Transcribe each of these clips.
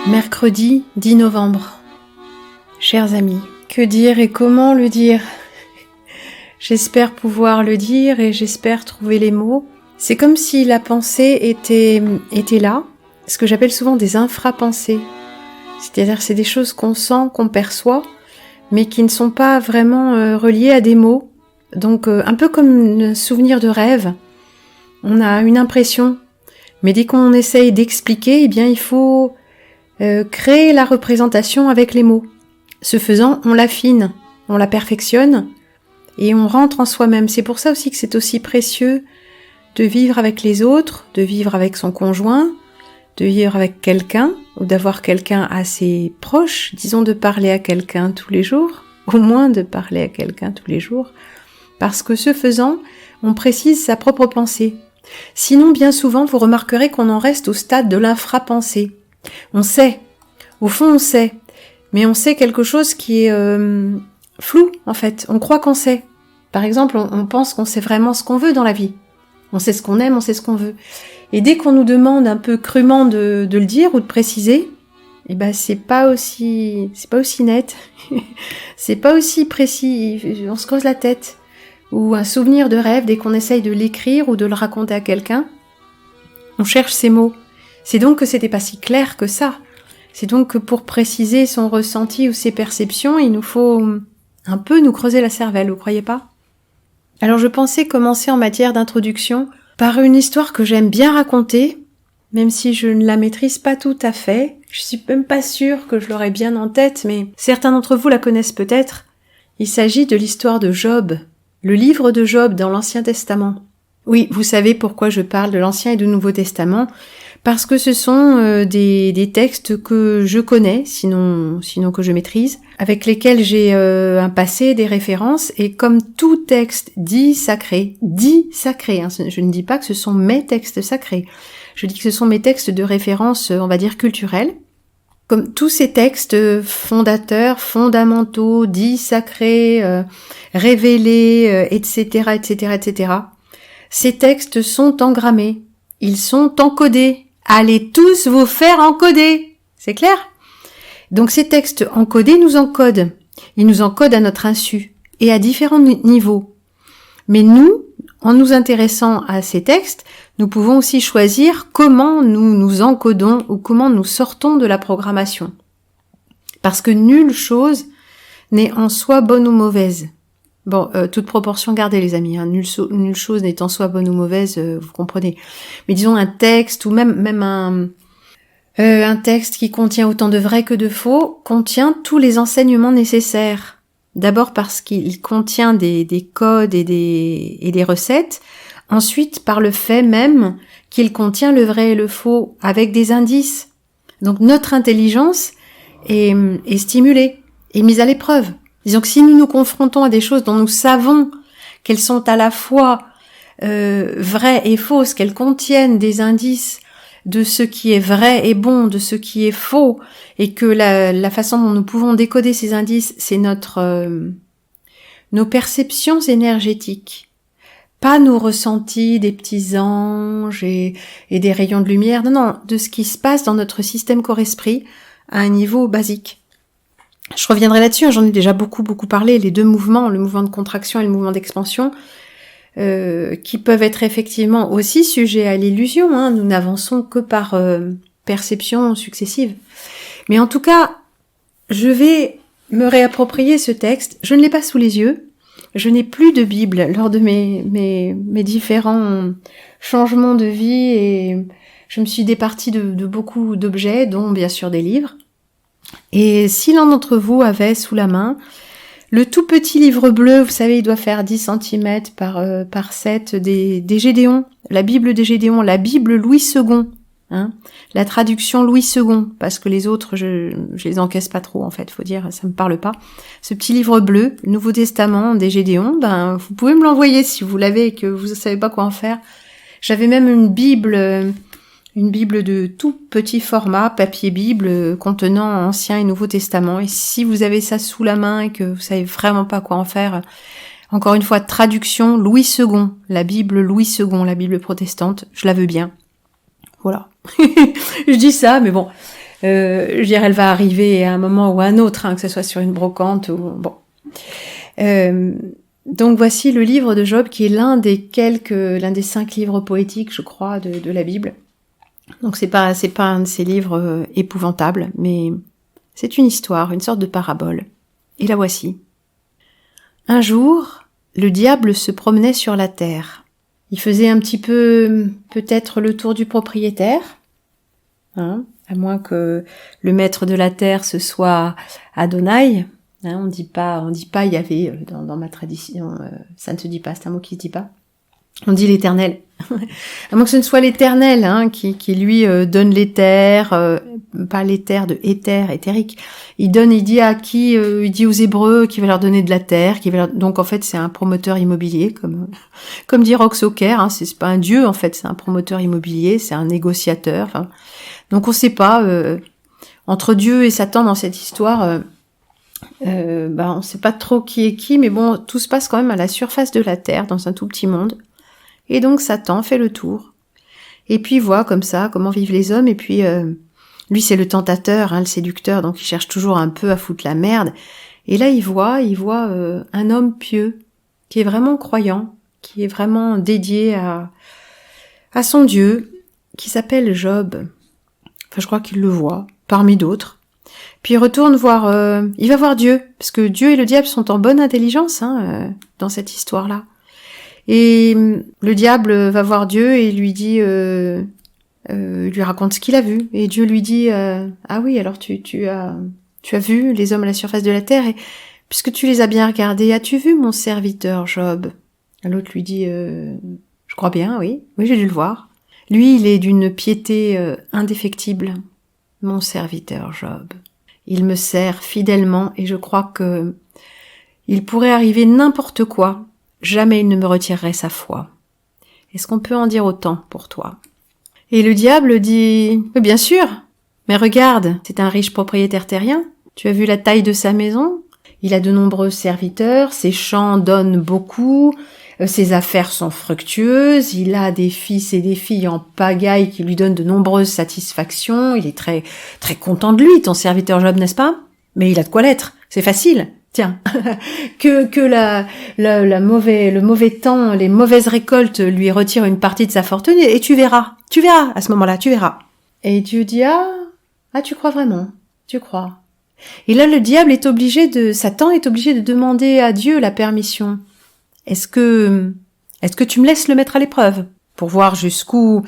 Mercredi 10 novembre. Chers amis, que dire et comment le dire ? J'espère pouvoir le dire et j'espère trouver les mots. C'est comme si la pensée était là, ce que j'appelle souvent des infrapensées. C'est-à-dire c'est des choses qu'on sent, qu'on perçoit, mais qui ne sont pas vraiment reliées à des mots. Donc un peu comme un souvenir de rêve, on a une impression, mais dès qu'on essaye d'expliquer, eh bien il faut créer la représentation avec les mots. Ce faisant, on l'affine, on la perfectionne et on rentre en soi-même. C'est pour ça aussi que c'est aussi précieux de vivre avec les autres, de vivre avec son conjoint, de vivre avec quelqu'un ou d'avoir quelqu'un assez proche, disons de parler à quelqu'un tous les jours, au moins de parler à quelqu'un tous les jours, parce que ce faisant, on précise sa propre pensée. Sinon, bien souvent, vous remarquerez qu'on en reste au stade de l'infrapensée. On sait, au fond on sait, mais on sait quelque chose qui est flou en fait, on croit qu'on sait. Par exemple, on pense qu'on sait vraiment ce qu'on veut dans la vie. On sait ce qu'on aime, on sait ce qu'on veut. Et dès qu'on nous demande un peu crûment de le dire ou de préciser, eh ben c'est pas aussi net, c'est pas aussi précis, on se creuse la tête. Ou un souvenir de rêve, dès qu'on essaye de l'écrire ou de le raconter à quelqu'un, on cherche ces mots. C'est donc que c'était pas si clair que ça. C'est donc que pour préciser son ressenti ou ses perceptions, il nous faut un peu nous creuser la cervelle, vous croyez pas ? Alors je pensais commencer en matière d'introduction par une histoire que j'aime bien raconter, même si je ne la maîtrise pas tout à fait. Je suis même pas sûre que je l'aurai bien en tête, mais certains d'entre vous la connaissent peut-être. Il s'agit de l'histoire de Job, le livre de Job dans l'Ancien Testament. Oui, vous savez pourquoi je parle de l'Ancien et du Nouveau Testament. Parce que ce sont des textes que je connais, sinon que je maîtrise, avec lesquels j'ai un passé, des références, et comme tout texte dit sacré, hein, je ne dis pas que ce sont mes textes sacrés, je dis que ce sont mes textes de référence, on va dire culturels, comme tous ces textes fondateurs, fondamentaux, dits sacrés, révélés, etc., etc., etc., ces textes sont engrammés, ils sont encodés. Allez tous vous faire encoder, c'est clair ? Donc ces textes encodés nous encodent. Ils nous encodent à notre insu et à différents niveaux. Mais nous, en nous intéressant à ces textes, nous pouvons aussi choisir comment nous nous encodons ou comment nous sortons de la programmation. Parce que nulle chose n'est en soi bonne ou mauvaise. Bon, toute proportion gardée les amis, hein. Nulle chose n'est en soi bonne ou mauvaise, vous comprenez. Mais disons un texte ou même un texte qui contient autant de vrai que de faux, contient tous les enseignements nécessaires. D'abord parce qu'il contient des codes et des recettes. Ensuite par le fait même qu'il contient le vrai et le faux avec des indices. Donc notre intelligence est stimulée, est mise à l'épreuve. Disons que si nous nous confrontons à des choses dont nous savons qu'elles sont à la fois vraies et fausses, qu'elles contiennent des indices de ce qui est vrai et bon, de ce qui est faux, et que la façon dont nous pouvons décoder ces indices, c'est nos perceptions énergétiques, pas nos ressentis des petits anges et des rayons de lumière, non, de ce qui se passe dans notre système corps-esprit à un niveau basique. Je reviendrai là-dessus, j'en ai déjà beaucoup parlé, les deux mouvements, le mouvement de contraction et le mouvement d'expansion, qui peuvent être effectivement aussi sujets à l'illusion, hein. Nous n'avançons que par perception successive. Mais en tout cas, je vais me réapproprier ce texte, je ne l'ai pas sous les yeux, je n'ai plus de Bible lors de mes différents changements de vie et je me suis départie de beaucoup d'objets, dont bien sûr des livres. Et si l'un d'entre vous avait sous la main le tout petit livre bleu, vous savez, il doit faire 10 cm par 7 des Gédéons, la Bible des Gédéons, la Bible Louis II, hein, la traduction Louis II, parce que les autres, je les encaisse pas trop en fait, faut dire, ça me parle pas. Ce petit livre bleu, Nouveau Testament des Gédéons, ben vous pouvez me l'envoyer si vous l'avez et que vous ne savez pas quoi en faire. J'avais même une Bible de tout petit format, papier Bible, contenant Ancien et Nouveau Testament. Et si vous avez ça sous la main et que vous savez vraiment pas quoi en faire, encore une fois, traduction Louis II, la Bible Louis II, la Bible protestante, je la veux bien. Voilà. Je dis ça, mais bon, Je dirais, elle va arriver à un moment ou à un autre, que ce soit sur une brocante ou bon. Donc voici le livre de Job, qui est l'un des 5 livres poétiques, je crois, de la Bible. Donc c'est pas un de ces livres épouvantables, mais c'est une histoire, une sorte de parabole. Et la voici. Un jour, le diable se promenait sur la terre. Il faisait un petit peu, peut-être, le tour du propriétaire, à moins que le maître de la terre ce soit Adonai. On dit pas Yahvé dans ma tradition, ça ne se dit pas, c'est un mot qui se dit pas. On dit l'Éternel. À moins que ce ne soit l'Éternel qui lui donne l'éther, pas l'éther de éther, éthérique. Il dit à qui, il dit aux Hébreux qu'il va leur donner de la terre, donc en fait c'est un promoteur immobilier, comme dit Rox Ocker, c'est pas un dieu en fait, c'est un promoteur immobilier, c'est un négociateur. Donc on sait pas entre Dieu et Satan dans cette histoire. On sait pas trop qui est qui, mais bon, tout se passe quand même à la surface de la terre, dans un tout petit monde. Et donc Satan fait le tour. Et puis il voit comme ça comment vivent les hommes, et puis lui c'est le tentateur, le séducteur, donc il cherche toujours un peu à foutre la merde. Et là il voit un homme pieux, qui est vraiment croyant, qui est vraiment dédié à son Dieu, qui s'appelle Job. Enfin je crois qu'il le voit, parmi d'autres. Puis il retourne il va voir Dieu, parce que Dieu et le diable sont en bonne intelligence dans cette histoire-là. Et le diable va voir Dieu et lui dit, lui raconte ce qu'il a vu. Et Dieu lui dit, ah oui, alors tu as vu les hommes à la surface de la terre, et puisque tu les as bien regardés, as-tu vu mon serviteur Job? L'autre lui dit, je crois bien, oui, j'ai dû le voir. Lui, il est d'une piété indéfectible, mon serviteur Job. Il me sert fidèlement et je crois que il pourrait arriver n'importe quoi. Jamais il ne me retirerait sa foi. Est-ce qu'on peut en dire autant pour toi? Et le diable dit, mais bien sûr, mais regarde, c'est un riche propriétaire terrien. Tu as vu la taille de sa maison? Il a de nombreux serviteurs, ses champs donnent beaucoup, ses affaires sont fructueuses, il a des fils et des filles en pagaille qui lui donnent de nombreuses satisfactions, il est très, très content de lui, ton serviteur Job, n'est-ce pas? Mais il a de quoi l'être, c'est facile. Tiens, que le mauvais temps, les mauvaises récoltes lui retirent une partie de sa fortune et tu verras, à ce moment-là, tu verras. Et Dieu dit, tu crois vraiment, tu crois. Et là, Satan est obligé de demander à Dieu la permission. Est-ce que tu me laisses le mettre à l'épreuve pour voir jusqu'où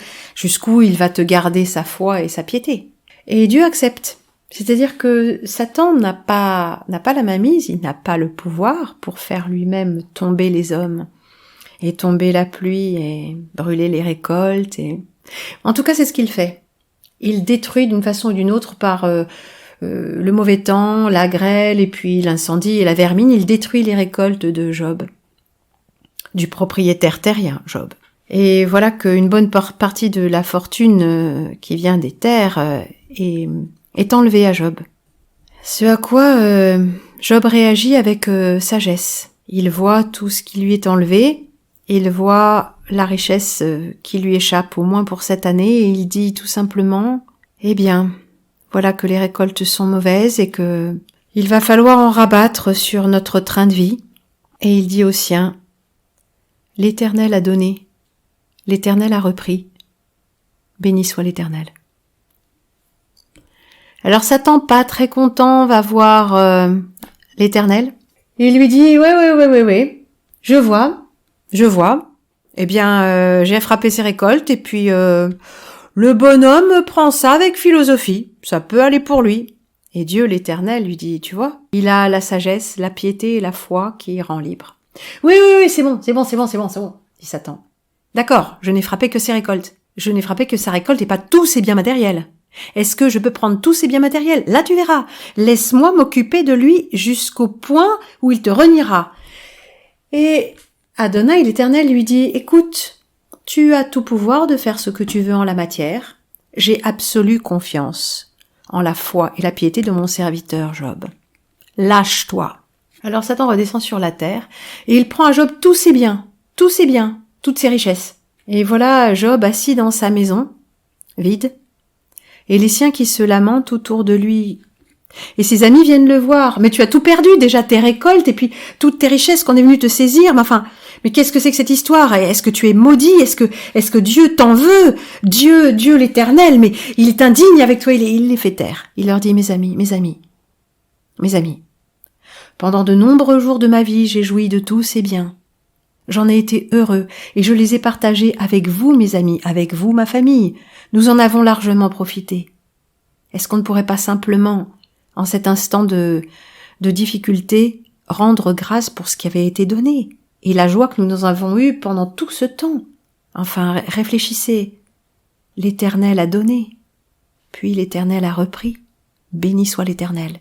il va te garder sa foi et sa piété? Et Dieu accepte. C'est-à-dire que Satan n'a pas la mainmise, il n'a pas le pouvoir pour faire lui-même tomber les hommes et tomber la pluie et brûler les récoltes. En tout cas, c'est ce qu'il fait. Il détruit d'une façon ou d'une autre par le mauvais temps, la grêle et puis l'incendie et la vermine. Il détruit les récoltes de Job, du propriétaire terrien Job. Et voilà qu'une bonne partie de la fortune qui vient des terres est enlevé à Job. Ce à quoi Job réagit avec sagesse. Il voit tout ce qui lui est enlevé, il voit la richesse qui lui échappe au moins pour cette année, et il dit tout simplement, eh bien, voilà que les récoltes sont mauvaises et que il va falloir en rabattre sur notre train de vie. Et il dit aux siens, l'Éternel a donné, l'Éternel a repris, béni soit l'Éternel. Alors Satan, pas très content, va voir l'Éternel. Il lui dit, ouais, je vois. Eh bien, j'ai frappé ses récoltes et puis le bonhomme prend ça avec philosophie. Ça peut aller pour lui. Et Dieu, l'Éternel, lui dit, tu vois, il a la sagesse, la piété et la foi qui rend libre. Oui, c'est bon, dit Satan. D'accord, je n'ai frappé que ses récoltes. Je n'ai frappé que sa récolte et pas tous ses biens matériels. Est-ce que je peux prendre tous ses biens matériels? Là, tu verras. Laisse-moi m'occuper de lui jusqu'au point où il te reniera. Et Adonai, l'Éternel, lui dit, écoute, tu as tout pouvoir de faire ce que tu veux en la matière. J'ai absolue confiance en la foi et la piété de mon serviteur Job. Lâche-toi. Alors Satan redescend sur la terre et il prend à Job tous ses biens, toutes ses richesses. Et voilà Job assis dans sa maison, vide. et les siens qui se lamentent autour de lui. Et ses amis viennent le voir. Mais tu as tout perdu, déjà tes récoltes, et puis toutes tes richesses qu'on est venu te saisir. Mais qu'est-ce que c'est que cette histoire? Est-ce que tu es maudit? Est-ce que Dieu t'en veut? Dieu l'Éternel, mais il est indigne avec toi, il les fait taire. Il leur dit, mes amis, pendant de nombreux jours de ma vie, j'ai joui de tous ces biens. J'en ai été heureux, et je les ai partagés avec vous, mes amis, avec vous, ma famille. Nous en avons largement profité. Est-ce qu'on ne pourrait pas simplement, en cet instant de difficulté, rendre grâce pour ce qui avait été donné, et la joie que nous avons eue pendant tout ce temps? Enfin, réfléchissez. L'Éternel a donné, puis l'Éternel a repris. Béni soit l'Éternel.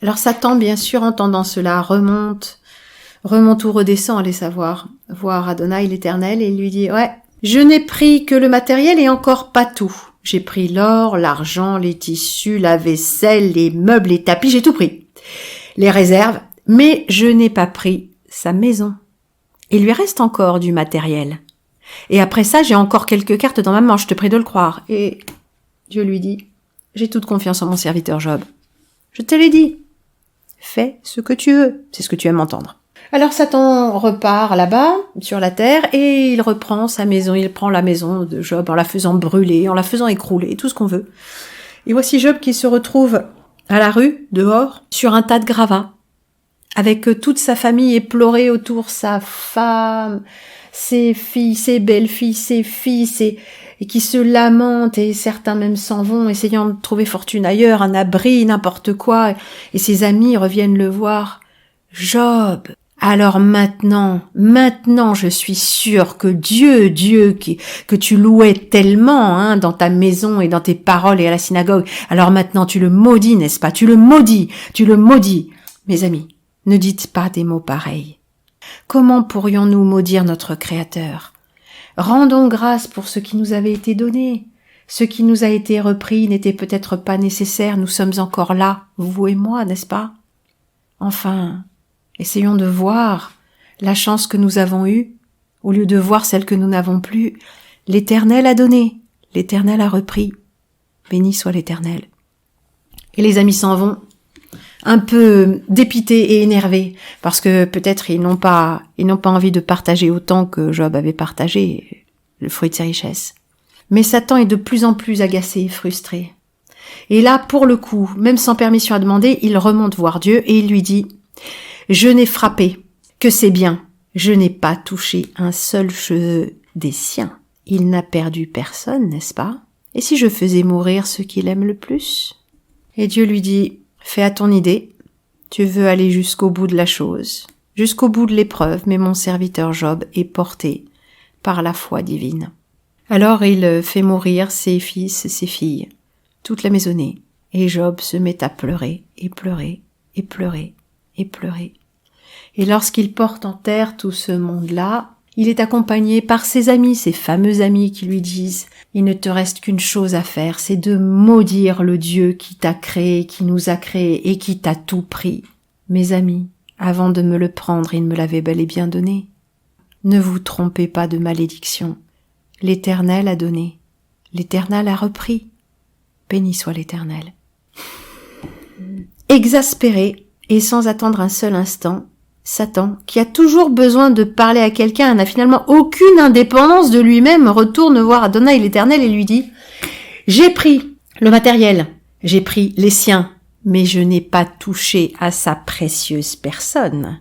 Alors Satan, bien sûr, entendant cela, remonte ou redescend, allez savoir, voir Adonai l'Éternel, et il lui dit, ouais, je n'ai pris que le matériel et encore pas tout. J'ai pris l'or, l'argent, les tissus, la vaisselle, les meubles, les tapis, j'ai tout pris. Les réserves, mais je n'ai pas pris sa maison. Il lui reste encore du matériel. Et après ça, j'ai encore quelques cartes dans ma manche, je te prie de le croire. Et Dieu lui dit, j'ai toute confiance en mon serviteur Job. Je te l'ai dit. Fais ce que tu veux. C'est ce que tu aimes entendre. Alors Satan repart là-bas, sur la terre, et il reprend sa maison. Il prend la maison de Job en la faisant brûler, en la faisant écrouler, tout ce qu'on veut. Et voici Job qui se retrouve à la rue, dehors, sur un tas de gravats, avec toute sa famille éplorée autour, sa femme, ses filles, ses belles-filles, ses fils, et qui se lamentent, et certains même s'en vont, essayant de trouver fortune ailleurs, un abri, n'importe quoi, et ses amis reviennent le voir. Job, alors maintenant, je suis sûre que Dieu que tu louais tellement, dans ta maison et dans tes paroles et à la synagogue, alors maintenant tu le maudis, n'est-ce pas? Tu le maudis. Mes amis, ne dites pas des mots pareils. Comment pourrions-nous maudire notre Créateur? Rendons grâce pour ce qui nous avait été donné. Ce qui nous a été repris n'était peut-être pas nécessaire, nous sommes encore là, vous et moi, n'est-ce pas? Enfin, essayons de voir la chance que nous avons eue, au lieu de voir celle que nous n'avons plus. L'Éternel a donné, l'Éternel a repris. Béni soit l'Éternel. Et les amis s'en vont, un peu dépités et énervés, parce que peut-être ils n'ont pas envie de partager autant que Job avait partagé le fruit de ses richesses. Mais Satan est de plus en plus agacé et frustré. Et là, pour le coup, même sans permission à demander, il remonte voir Dieu et il lui dit « Je n'ai frappé que ses biens, je n'ai pas touché un seul cheveu des siens. Il n'a perdu personne, n'est-ce pas? Et si je faisais mourir ceux qu'il aime le plus ?» Et Dieu lui dit « Fais à ton idée, tu veux aller jusqu'au bout de la chose, jusqu'au bout de l'épreuve, mais mon serviteur Job est porté par la foi divine. » Alors il fait mourir ses fils et ses filles, toute la maisonnée, et Job se met à pleurer, et pleurer, et pleurer, et pleurer. Et lorsqu'il porte en terre tout ce monde-là, il est accompagné par ses amis, ses fameux amis qui lui disent « Il ne te reste qu'une chose à faire, c'est de maudire le Dieu qui t'a créé, qui nous a créés et qui t'a tout pris. Mes amis, avant de me le prendre, il me l'avait bel et bien donné. Ne vous trompez pas de malédiction. L'Éternel a donné, l'Éternel a repris. Béni soit l'Éternel. » Exaspéré et sans attendre un seul instant, Satan, qui a toujours besoin de parler à quelqu'un, n'a finalement aucune indépendance de lui-même, retourne voir Adonai l'Éternel et lui dit « J'ai pris le matériel, j'ai pris les siens, mais je n'ai pas touché à sa précieuse personne.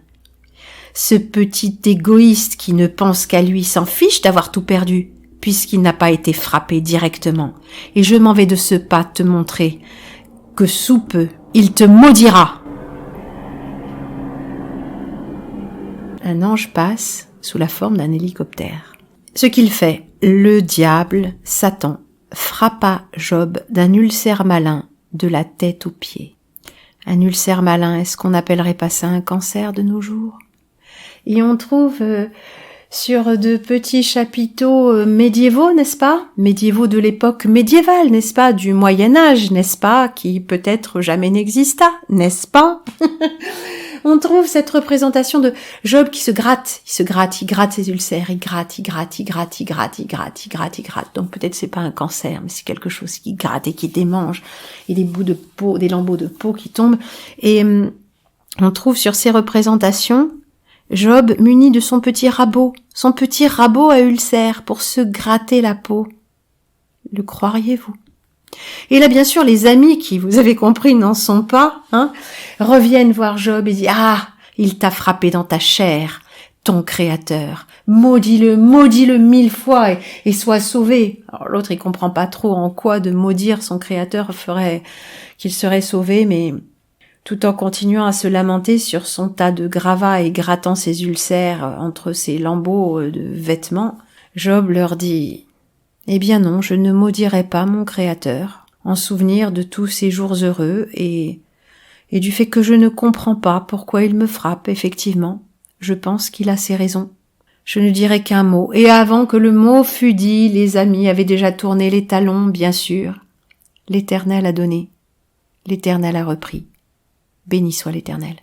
Ce petit égoïste qui ne pense qu'à lui s'en fiche d'avoir tout perdu, puisqu'il n'a pas été frappé directement. Et je m'en vais de ce pas te montrer que sous peu, il te maudira. » Un ange passe sous la forme d'un hélicoptère. Ce qu'il fait, le diable, Satan, frappa Job d'un ulcère malin de la tête aux pieds. Un ulcère malin, est-ce qu'on n'appellerait pas ça un cancer de nos jours? Et on trouve sur de petits chapiteaux médiévaux, n'est-ce pas? Médiévaux de l'époque médiévale, n'est-ce pas? Du Moyen-Âge, n'est-ce pas? Qui peut-être jamais n'exista, n'est-ce pas? On trouve cette représentation de Job qui se gratte, il gratte ses ulcères, il gratte. Donc peut-être c'est pas un cancer, mais c'est quelque chose qui gratte et qui démange, et des bouts de peau, des lambeaux de peau qui tombent. Et on trouve sur ces représentations Job muni de son petit rabot à ulcère pour se gratter la peau. Le croiriez-vous? Et là, bien sûr, les amis qui, vous avez compris, n'en sont pas, reviennent voir Job et disent « Ah, il t'a frappé dans ta chair, ton Créateur. Maudis-le 1000 fois et sois sauvé. » Alors l'autre, il comprend pas trop en quoi de maudire son Créateur ferait qu'il serait sauvé, mais tout en continuant à se lamenter sur son tas de gravats et grattant ses ulcères entre ses lambeaux de vêtements, Job leur dit « Eh bien non, je ne maudirai pas mon Créateur, en souvenir de tous ces jours heureux et du fait que je ne comprends pas pourquoi il me frappe, effectivement. Je pense qu'il a ses raisons. Je ne dirai qu'un mot, et avant que le mot fût dit, les amis avaient déjà tourné les talons, bien sûr. L'Éternel a donné, l'Éternel a repris. Béni soit l'Éternel. »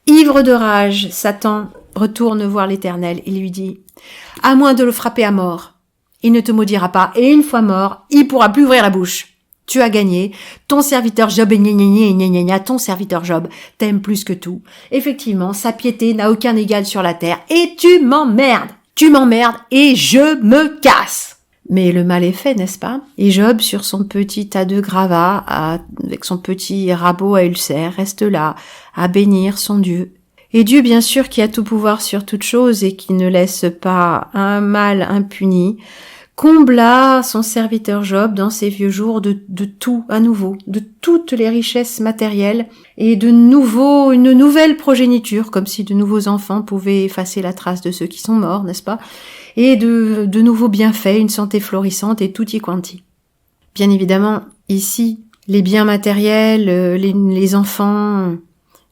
Ivre de rage, Satan retourne voir l'Éternel et lui dit « À moins de le frapper à mort, il ne te maudira pas, et une fois mort, il pourra plus ouvrir la bouche. Tu as gagné, ton serviteur Job, ton serviteur Job t'aime plus que tout. Effectivement, sa piété n'a aucun égal sur la terre, et tu m'emmerdes et je me casse. » Mais le mal est fait, n'est-ce pas? Et Job, sur son petit tas de gravats, avec son petit rabot à ulcère, reste là, à bénir son Dieu. Et Dieu, bien sûr, qui a tout pouvoir sur toute chose et qui ne laisse pas un mal impuni, combla son serviteur Job dans ses vieux jours de tout à nouveau, de toutes les richesses matérielles et une nouvelle progéniture, comme si de nouveaux enfants pouvaient effacer la trace de ceux qui sont morts, n'est-ce pas? Et de nouveaux bienfaits, une santé florissante et tutti quanti. Bien évidemment, ici, les biens matériels, les enfants,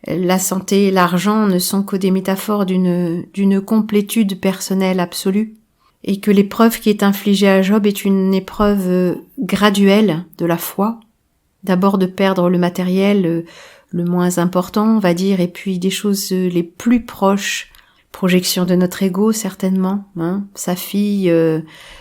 la santé, l'argent ne sont que des métaphores d'une complétude personnelle absolue, et que l'épreuve qui est infligée à Job est une épreuve graduelle de la foi. D'abord de perdre le matériel le moins important, on va dire, et puis des choses les plus proches, projection de notre ego certainement, sa fille,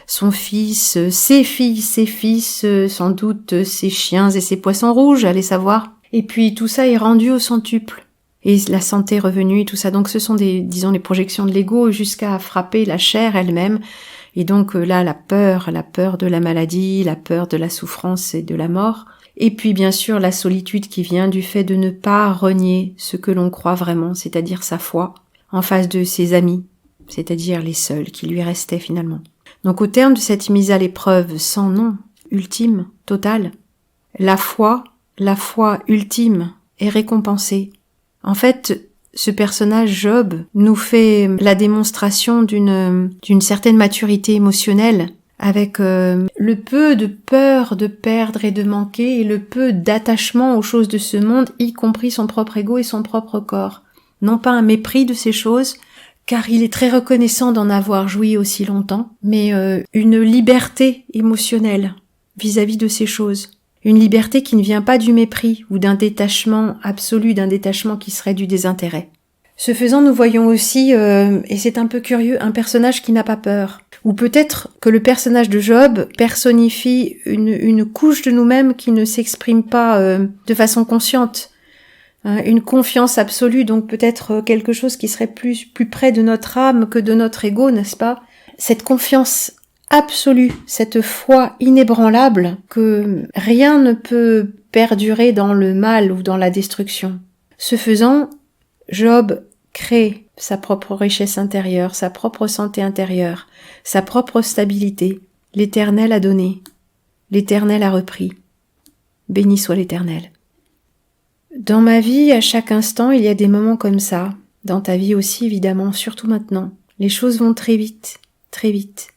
son fils, ses filles, ses fils, sans doute ses chiens et ses poissons rouges, allez savoir. Et puis tout ça est rendu au centuple. Et la santé revenue et tout ça. Donc ce sont les projections de l'ego jusqu'à frapper la chair elle-même. Et donc là, la peur de la maladie, la peur de la souffrance et de la mort. Et puis bien sûr la solitude qui vient du fait de ne pas renier ce que l'on croit vraiment, c'est-à-dire sa foi, en face de ses amis, c'est-à-dire les seuls qui lui restaient finalement. Donc au terme de cette mise à l'épreuve sans nom, ultime, totale, la foi ultime est récompensée. En fait, ce personnage Job nous fait la démonstration d'une certaine maturité émotionnelle avec le peu de peur de perdre et de manquer et le peu d'attachement aux choses de ce monde, y compris son propre ego et son propre corps. Non pas un mépris de ces choses, car il est très reconnaissant d'en avoir joui aussi longtemps, mais une liberté émotionnelle vis-à-vis de ces choses. Une liberté qui ne vient pas du mépris ou d'un détachement absolu, d'un détachement qui serait du désintérêt. Ce faisant, nous voyons aussi, et c'est un peu curieux, un personnage qui n'a pas peur. Ou peut-être que le personnage de Job personnifie une couche de nous-mêmes qui ne s'exprime pas de façon consciente. Une confiance absolue, donc peut-être quelque chose qui serait plus près de notre âme que de notre ego, n'est-ce pas? Cette confiance absolue, cette foi inébranlable que rien ne peut perdurer dans le mal ou dans la destruction. Ce faisant, Job crée sa propre richesse intérieure, sa propre santé intérieure, sa propre stabilité. L'Éternel a donné, l'Éternel a repris. Béni soit l'Éternel. Dans ma vie, à chaque instant, il y a des moments comme ça. Dans ta vie aussi, évidemment, surtout maintenant. Les choses vont très vite, très vite.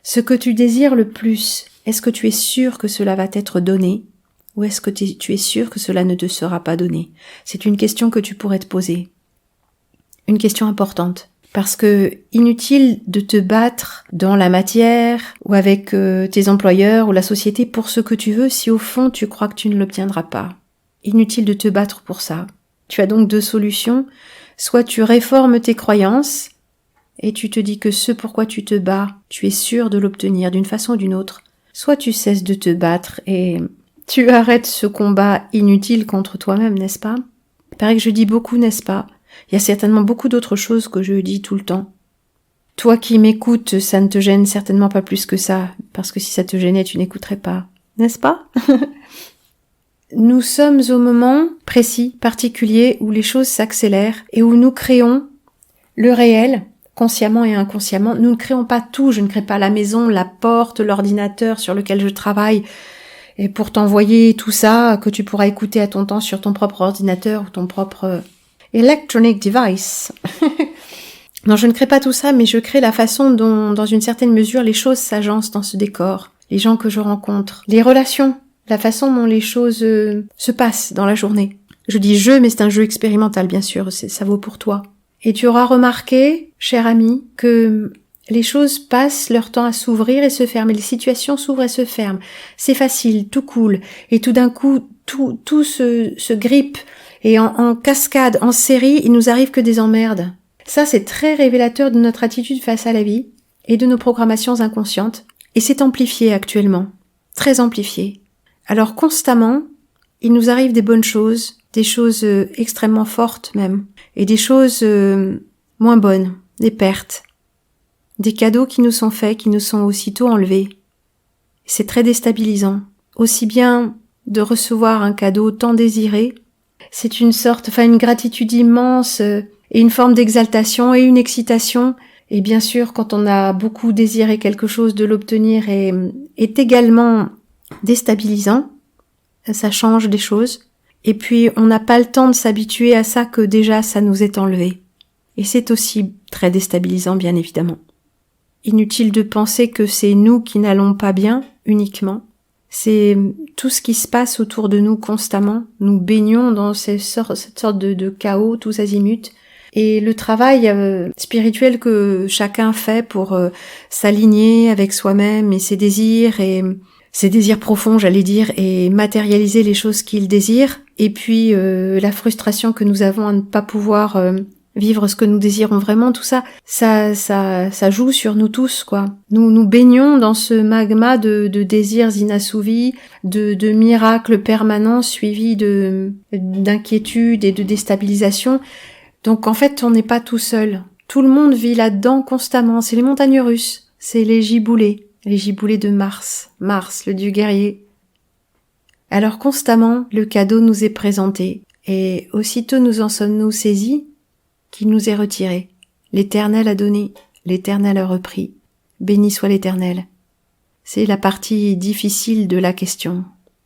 Ce que tu désires le plus, est-ce que tu es sûr que cela va t'être donné ou est-ce que tu es sûr que cela ne te sera pas donné? C'est une question que tu pourrais te poser. Une question importante. Parce que inutile de te battre dans la matière ou avec tes employeurs ou la société pour ce que tu veux si au fond tu crois que tu ne l'obtiendras pas. Inutile de te battre pour ça. Tu as donc 2 solutions. Soit tu réformes tes croyances et tu te dis que ce pourquoi tu te bats, tu es sûr de l'obtenir d'une façon ou d'une autre. Soit tu cesses de te battre et tu arrêtes ce combat inutile contre toi-même, n'est-ce pas? Il paraît que je dis beaucoup, n'est-ce pas? Il y a certainement beaucoup d'autres choses que je dis tout le temps. Toi qui m'écoutes, ça ne te gêne certainement pas plus que ça, parce que si ça te gênait, tu n'écouterais pas, n'est-ce pas? Nous sommes au moment précis, particulier, où les choses s'accélèrent et où nous créons le réel, consciemment et inconsciemment. Nous ne créons pas tout, je ne crée pas la maison, la porte, l'ordinateur sur lequel je travaille, et pour t'envoyer tout ça que tu pourras écouter à ton temps sur ton propre ordinateur ou ton propre electronic device. Non, je ne crée pas tout ça, mais je crée la façon dont, dans une certaine mesure, les choses s'agencent dans ce décor, les gens que je rencontre, les relations, la façon dont les choses se passent dans la journée. Je dis je, mais c'est un jeu expérimental, bien sûr, ça vaut pour toi. Et tu auras remarqué, cher ami, que les choses passent leur temps à s'ouvrir et se fermer, les situations s'ouvrent et se ferment. C'est facile, tout coule, et tout d'un coup, tout se grippe, et en cascade, en série, il nous arrive que des emmerdes. Ça, c'est très révélateur de notre attitude face à la vie et de nos programmations inconscientes. Et c'est amplifié actuellement. Très amplifié. Alors constamment, il nous arrive des bonnes choses, des choses extrêmement fortes même, et des choses moins bonnes, des pertes, des cadeaux qui nous sont faits, qui nous sont aussitôt enlevés. C'est très déstabilisant. Aussi bien de recevoir un cadeau tant désiré, c'est une gratitude immense, et une forme d'exaltation et une excitation. Et bien sûr, quand on a beaucoup désiré quelque chose, de l'obtenir est également déstabilisant. Ça change des choses. Et puis, on n'a pas le temps de s'habituer à ça que déjà ça nous est enlevé. Et c'est aussi très déstabilisant, bien évidemment. Inutile de penser que c'est nous qui n'allons pas bien uniquement. C'est tout ce qui se passe autour de nous constamment. Nous baignons dans cette sorte de chaos tous azimuts. Et le travail spirituel que chacun fait pour s'aligner avec soi-même et ses désirs profonds, j'allais dire, et matérialiser les choses qu'il désire, et puis la frustration que nous avons à ne pas pouvoir vivre ce que nous désirons vraiment, tout ça, ça joue sur nous tous, quoi. Nous baignons dans ce magma de désirs inassouvis, de miracles permanents suivis d'inquiétudes et de déstabilisation. Donc en fait, on n'est pas tout seul. Tout le monde vit là-dedans constamment. C'est les montagnes russes, c'est les giboulées de Mars, le dieu guerrier. Alors constamment, le cadeau nous est présenté, et aussitôt nous en sommes-nous saisis, qu'il nous est retiré. L'Éternel a donné, l'Éternel a repris. Béni soit l'Éternel. C'est la partie difficile de la question.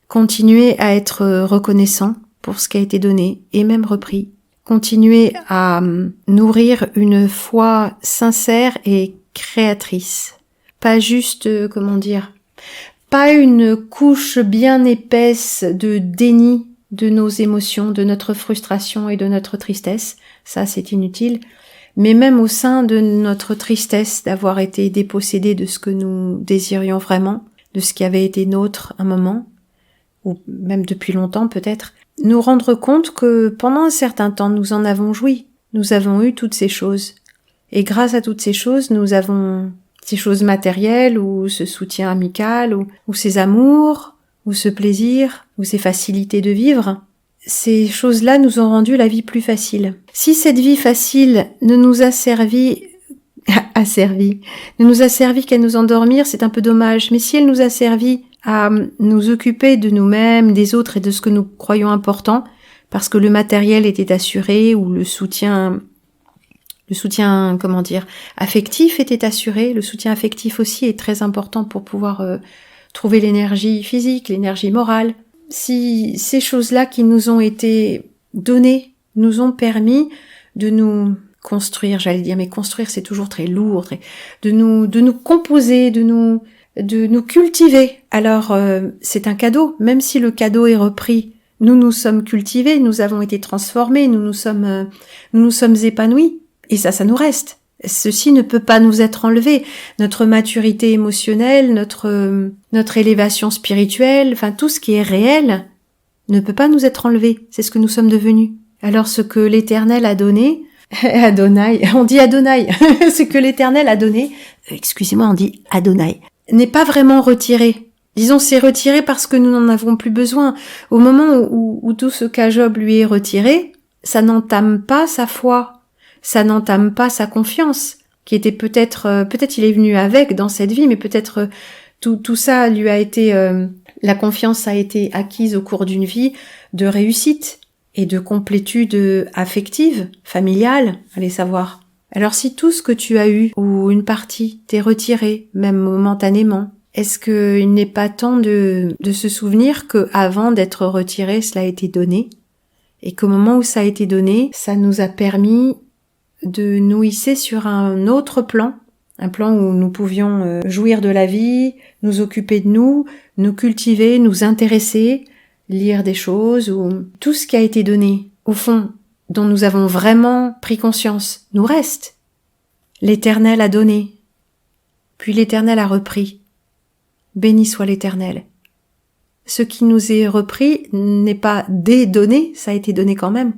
Continuer à être reconnaissant pour ce qui a été donné, et même repris. Continuer à nourrir une foi sincère et créatrice. Pas juste, pas une couche bien épaisse de déni de nos émotions, de notre frustration et de notre tristesse. Ça, c'est inutile. Mais même au sein de notre tristesse d'avoir été dépossédés de ce que nous désirions vraiment, de ce qui avait été nôtre un moment, ou même depuis longtemps peut-être, nous rendre compte que pendant un certain temps, nous en avons joui. Nous avons eu toutes ces choses. Et grâce à toutes ces choses, nous avons ces choses matérielles, ou ce soutien amical, ou ces amours, ou ce plaisir, ou ces facilités de vivre. Ces choses-là nous ont rendu la vie plus facile. Si cette vie facile ne nous a servi qu'à nous endormir, c'est un peu dommage. Mais si elle nous a servi à nous occuper de nous-mêmes, des autres et de ce que nous croyons important, parce que le matériel était assuré, ou le soutien affectif était assuré. Le soutien affectif aussi est très important pour pouvoir trouver l'énergie physique, l'énergie morale. Si ces choses-là qui nous ont été données nous ont permis de nous construire, j'allais dire, mais construire c'est toujours très lourd, de nous composer, de nous cultiver. Alors c'est un cadeau, même si le cadeau est repris, nous sommes cultivés, nous avons été transformés, nous nous sommes épanouis, et ça nous reste. Ceci ne peut pas nous être enlevé. Notre maturité émotionnelle, notre élévation spirituelle, enfin tout ce qui est réel ne peut pas nous être enlevé. C'est ce que nous sommes devenus. Alors ce que l'Éternel a donné, Adonai, on dit Adonai, ce que l'Éternel a donné, excusez-moi, on dit Adonai, n'est pas vraiment retiré. Disons, c'est retiré parce que nous n'en avons plus besoin. Au moment où tout ce qu'à Job lui est retiré, ça n'entame pas sa foi, ça n'entame pas sa confiance, qui était peut-être il est venu avec dans cette vie, mais peut-être tout ça lui a été, la confiance a été acquise au cours d'une vie de réussite et de complétude affective, familiale, allez savoir. Alors si tout ce que tu as eu, ou une partie, t'est retiré, même momentanément, est-ce qu'il n'est pas temps de se souvenir que avant d'être retiré, cela a été donné, et qu'au moment où ça a été donné, ça nous a permis de nous hisser sur un autre plan, un plan où nous pouvions jouir de la vie, nous occuper de nous cultiver, nous intéresser, lire des choses, ou tout ce qui a été donné, au fond, dont nous avons vraiment pris conscience, nous reste. L'Éternel a donné, puis l'Éternel a repris. Béni soit l'Éternel. Ce qui nous est repris n'est pas dédonné, ça a été donné quand même.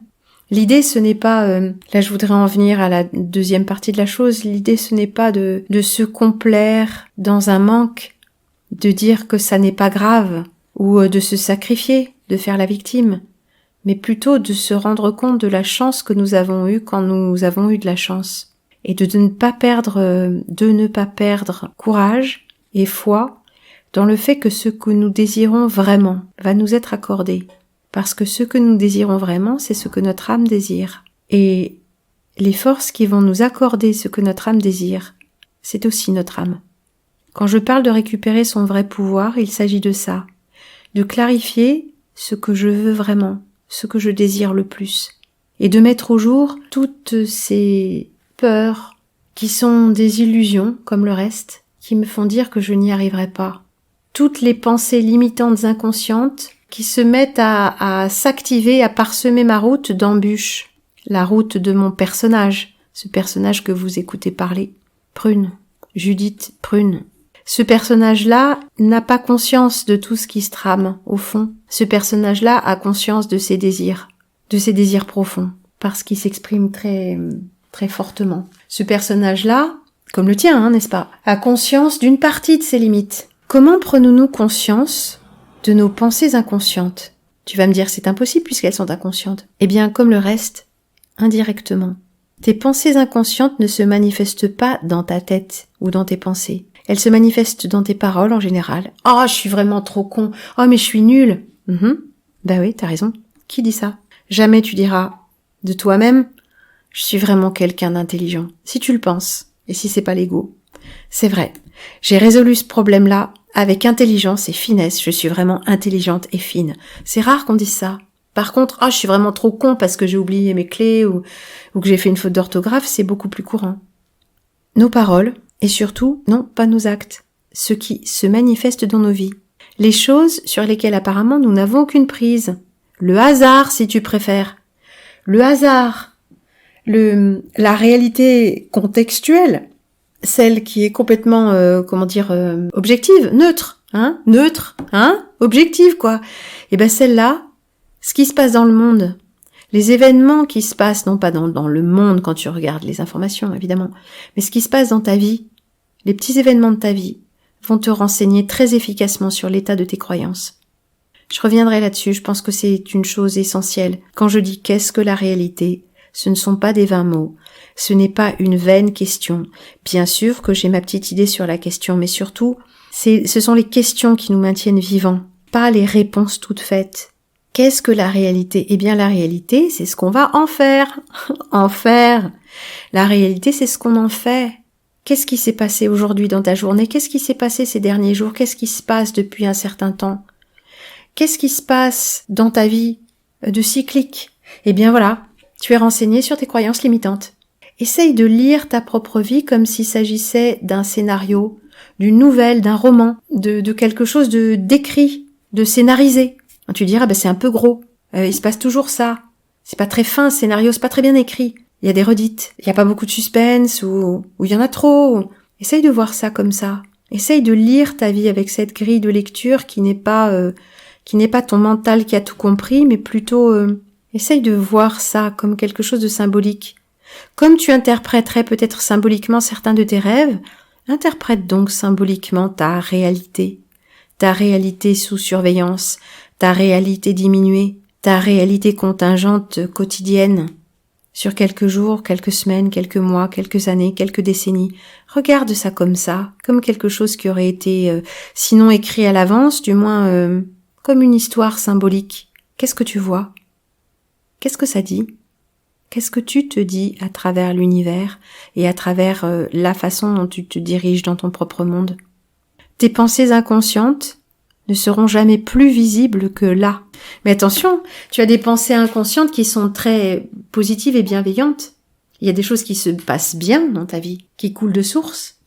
L'idée, ce n'est pas, là je voudrais en venir à la deuxième partie de la chose, l'idée ce n'est pas de se complaire dans un manque, de dire que ça n'est pas grave, ou de se sacrifier, de faire la victime, mais plutôt de se rendre compte de la chance que nous avons eue quand nous avons eu de la chance, et de ne pas perdre courage et foi dans le fait que ce que nous désirons vraiment va nous être accordé. Parce que ce que nous désirons vraiment, c'est ce que notre âme désire. Et les forces qui vont nous accorder ce que notre âme désire, c'est aussi notre âme. Quand je parle de récupérer son vrai pouvoir, il s'agit de ça. De clarifier ce que je veux vraiment, ce que je désire le plus. Et de mettre au jour toutes ces peurs qui sont des illusions, comme le reste, qui me font dire que je n'y arriverai pas. Toutes les pensées limitantes inconscientes qui se mettent à s'activer, à parsemer ma route d'embûches, la route de mon personnage, ce personnage que vous écoutez parler, Prune, Judith Prune. Ce personnage-là n'a pas conscience de tout ce qui se trame, au fond. Ce personnage-là a conscience de ses désirs profonds, parce qu'il s'exprime très, très fortement. Ce personnage-là, comme le tien, n'est-ce pas, a conscience d'une partie de ses limites. Comment prenons-nous conscience de nos pensées inconscientes? Tu vas me dire, c'est impossible puisqu'elles sont inconscientes. Eh bien, comme le reste, indirectement. Tes pensées inconscientes ne se manifestent pas dans ta tête ou dans tes pensées. Elles se manifestent dans tes paroles en général. « Oh, je suis vraiment trop con. Oh, mais je suis nul. » Bah oui, t'as raison. Qui dit ça? Jamais tu diras de toi-même « Je suis vraiment quelqu'un d'intelligent. » Si tu le penses, et si c'est pas l'ego. C'est vrai. J'ai résolu ce problème-là avec intelligence et finesse. Je suis vraiment intelligente et fine. C'est rare qu'on dise ça. Par contre, je suis vraiment trop con parce que j'ai oublié mes clés ou que j'ai fait une faute d'orthographe, c'est beaucoup plus courant. Nos paroles, et surtout, non, pas nos actes. Ce qui se manifeste dans nos vies. Les choses sur lesquelles apparemment nous n'avons aucune prise. Le hasard, si tu préfères. Le hasard. La réalité contextuelle. Celle qui est complètement, objective, neutre, objective, quoi. Et ben celle-là, ce qui se passe dans le monde, les événements qui se passent, non pas dans le monde quand tu regardes les informations, évidemment, mais ce qui se passe dans ta vie, les petits événements de ta vie, vont te renseigner très efficacement sur l'état de tes croyances. Je reviendrai là-dessus, je pense que c'est une chose essentielle. Quand je dis qu'est-ce que la réalité, ce ne sont pas des vains mots. Ce n'est pas une vaine question. Bien sûr que j'ai ma petite idée sur la question, mais surtout, ce sont les questions qui nous maintiennent vivants, pas les réponses toutes faites. Qu'est-ce que la réalité? Eh bien, la réalité, c'est ce qu'on va en faire. En faire. La réalité, c'est ce qu'on en fait. Qu'est-ce qui s'est passé aujourd'hui dans ta journée? Qu'est-ce qui s'est passé ces derniers jours? Qu'est-ce qui se passe depuis un certain temps? Qu'est-ce qui se passe dans ta vie de cyclique? Eh bien, voilà. Tu es renseigné sur tes croyances limitantes. Essaye de lire ta propre vie comme s'il s'agissait d'un scénario, d'une nouvelle, d'un roman, de quelque chose d'écrit, de scénarisé. Tu diras, c'est un peu gros. Il se passe toujours ça. C'est pas très fin, ce scénario, c'est pas très bien écrit. Il y a des redites. Il y a pas beaucoup de suspense ou il y en a trop. Essaye de voir ça comme ça. Essaye de lire ta vie avec cette grille de lecture qui n'est pas ton mental qui a tout compris, mais plutôt Essaye de voir ça comme quelque chose de symbolique. Comme tu interpréterais peut-être symboliquement certains de tes rêves, interprète donc symboliquement ta réalité sous surveillance, ta réalité diminuée, ta réalité contingente quotidienne, sur quelques jours, quelques semaines, quelques mois, quelques années, quelques décennies. Regarde ça, comme quelque chose qui aurait été, sinon écrit à l'avance, du moins comme une histoire symbolique. Qu'est-ce que tu vois ? Qu'est-ce que ça dit ? Qu'est-ce que tu te dis à travers l'univers et à travers la façon dont tu te diriges dans ton propre monde ? Tes pensées inconscientes ne seront jamais plus visibles que là. Mais attention, tu as des pensées inconscientes qui sont très positives et bienveillantes. Il y a des choses qui se passent bien dans ta vie, qui coulent de source.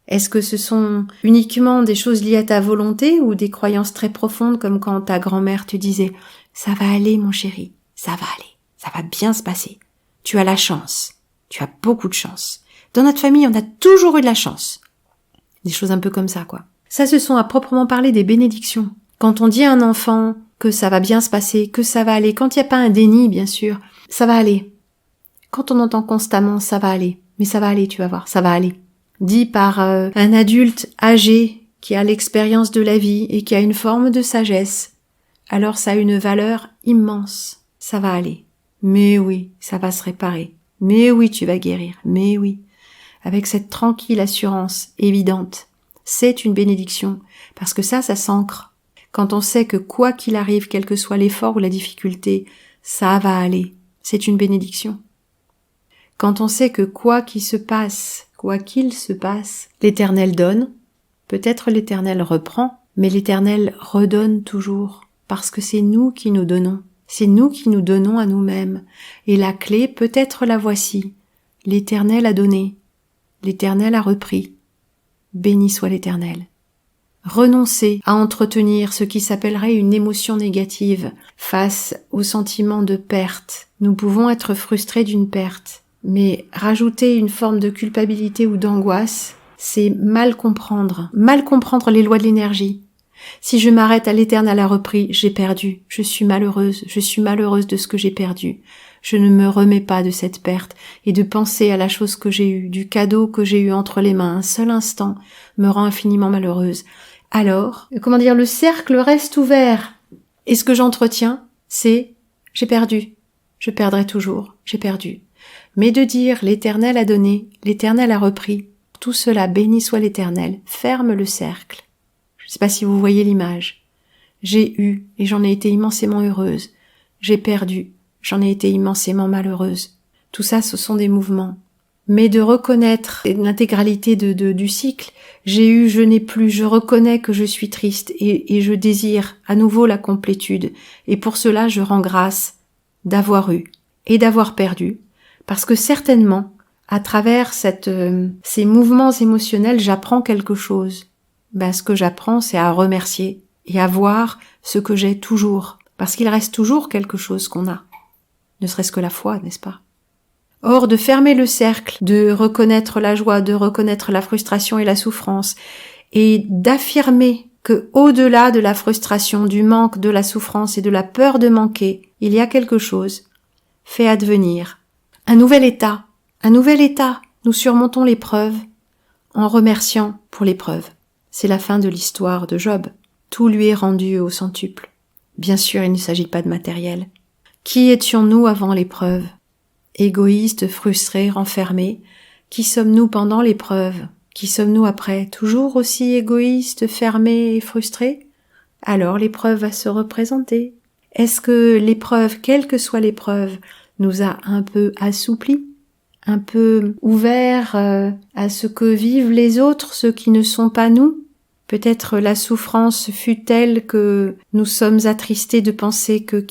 Est-ce que ce sont uniquement des choses liées à ta volonté ou des croyances très profondes comme quand ta grand-mère te disait « Ça va aller mon chéri, ça va aller, ça va bien se passer. Tu as la chance, tu as beaucoup de chance. Dans notre famille, on a toujours eu de la chance. » Des choses un peu comme ça, quoi. Ça, ce sont à proprement parler des bénédictions. Quand on dit à un enfant que ça va bien se passer, que ça va aller, quand il n'y a pas un déni, bien sûr, ça va aller. Quand on entend constamment « ça va aller », mais ça va aller, tu vas voir, ça va aller. Dit par un adulte âgé qui a l'expérience de la vie et qui a une forme de sagesse, alors ça a une valeur immense. Ça va aller. Mais oui, ça va se réparer. Mais oui, tu vas guérir. Mais oui. Avec cette tranquille assurance évidente. C'est une bénédiction, parce que ça s'ancre. Quand on sait que quoi qu'il arrive, quel que soit l'effort ou la difficulté, ça va aller. C'est une bénédiction. Quand on sait que quoi qu'il se passe, l'Éternel donne, peut-être l'Éternel reprend, mais l'Éternel redonne toujours, parce que c'est nous qui nous donnons. C'est nous qui nous donnons à nous-mêmes. Et la clé, peut-être la voici. L'Éternel a donné. L'Éternel a repris. Béni soit l'Éternel. Renoncez à entretenir ce qui s'appellerait une émotion négative face au sentiment de perte. Nous pouvons être frustrés d'une perte, mais rajouter une forme de culpabilité ou d'angoisse, c'est mal comprendre les lois de l'énergie. Si je m'arrête à l'Éternel a repris, j'ai perdu, je suis malheureuse de ce que j'ai perdu. Je ne me remets pas de cette perte et de penser à la chose que j'ai eue, du cadeau que j'ai eu entre les mains, un seul instant, me rend infiniment malheureuse. Alors, le cercle reste ouvert. Et ce que j'entretiens, c'est j'ai perdu, je perdrai toujours, j'ai perdu. Mais de dire l'Éternel a donné, l'Éternel a repris, tout cela béni soit l'Éternel, ferme le cercle. Je ne sais pas si vous voyez l'image. J'ai eu et j'en ai été immensément heureuse. J'ai perdu. J'en ai été immensément malheureuse. Tout ça, ce sont des mouvements. Mais de reconnaître l'intégralité du cycle, j'ai eu, je n'ai plus, je reconnais que je suis triste et je désire à nouveau la complétude. Et pour cela, je rends grâce d'avoir eu et d'avoir perdu. Parce que certainement, à travers ces mouvements émotionnels, j'apprends quelque chose. Ce que j'apprends, c'est à remercier et à voir ce que j'ai toujours. Parce qu'il reste toujours quelque chose qu'on a. Ne serait-ce que la foi, n'est-ce pas? Or, de fermer le cercle, de reconnaître la joie, de reconnaître la frustration et la souffrance, et d'affirmer que au-delà de la frustration, du manque, de la souffrance et de la peur de manquer, il y a quelque chose, fait advenir un nouvel état. Nous surmontons l'épreuve en remerciant pour l'épreuve. C'est la fin de l'histoire de Job. Tout lui est rendu au centuple. Bien sûr, il ne s'agit pas de matériel. Qui étions-nous avant l'épreuve? Égoïstes, frustrés, renfermés. Qui sommes-nous pendant l'épreuve? Qui sommes-nous après? Toujours aussi égoïstes, fermés et frustrés? Alors l'épreuve va se représenter. Est-ce que l'épreuve, quelle que soit l'épreuve, nous a un peu assouplis, un peu ouverts à ce que vivent les autres, ceux qui ne sont pas nous? Peut-être la souffrance fut telle que nous sommes attristés de penser que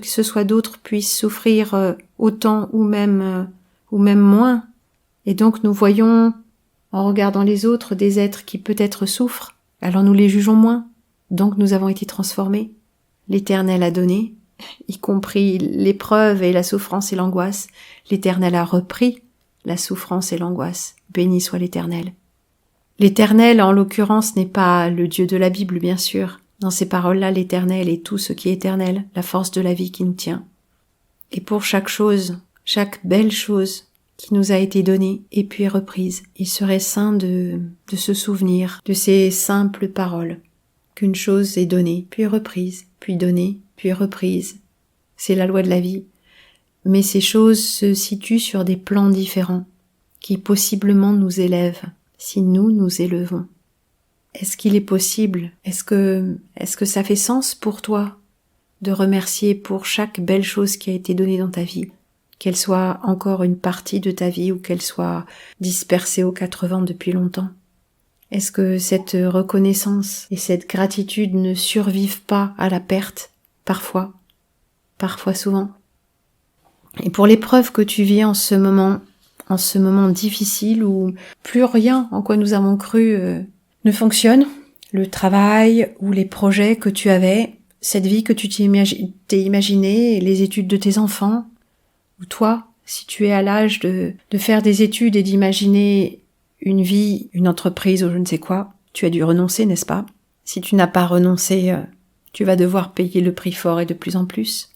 ce soit d'autres puissent souffrir autant ou même moins. Et donc nous voyons, en regardant les autres, des êtres qui peut-être souffrent, alors nous les jugeons moins. Donc nous avons été transformés. L'Éternel a donné, y compris l'épreuve et la souffrance et l'angoisse. L'Éternel a repris la souffrance et l'angoisse. Béni soit l'Éternel. L'Éternel, en l'occurrence, n'est pas le Dieu de la Bible, bien sûr. Dans ces paroles-là, l'Éternel est tout ce qui est éternel, la force de la vie qui nous tient. Et pour chaque chose, chaque belle chose qui nous a été donnée et puis reprise, il serait sain de se souvenir de ces simples paroles. Qu'une chose est donnée, puis reprise, puis donnée, puis reprise. C'est la loi de la vie. Mais ces choses se situent sur des plans différents, qui possiblement nous élèvent, si nous nous élevons. Est-ce qu'il est possible? Est-ce que ça fait sens pour toi de remercier pour chaque belle chose qui a été donnée dans ta vie, qu'elle soit encore une partie de ta vie ou qu'elle soit dispersée aux quatre vents depuis longtemps? Est-ce que cette reconnaissance et cette gratitude ne survivent pas à la perte, parfois souvent? Et pour l'épreuve que tu vis en ce moment difficile où plus rien en quoi nous avons cru ne fonctionne, le travail ou les projets que tu avais, cette vie que tu t'es imaginée, les études de tes enfants, ou toi, si tu es à l'âge de faire des études et d'imaginer une vie, une entreprise ou je ne sais quoi, tu as dû renoncer, n'est-ce pas? Si tu n'as pas renoncé, tu vas devoir payer le prix fort et de plus en plus.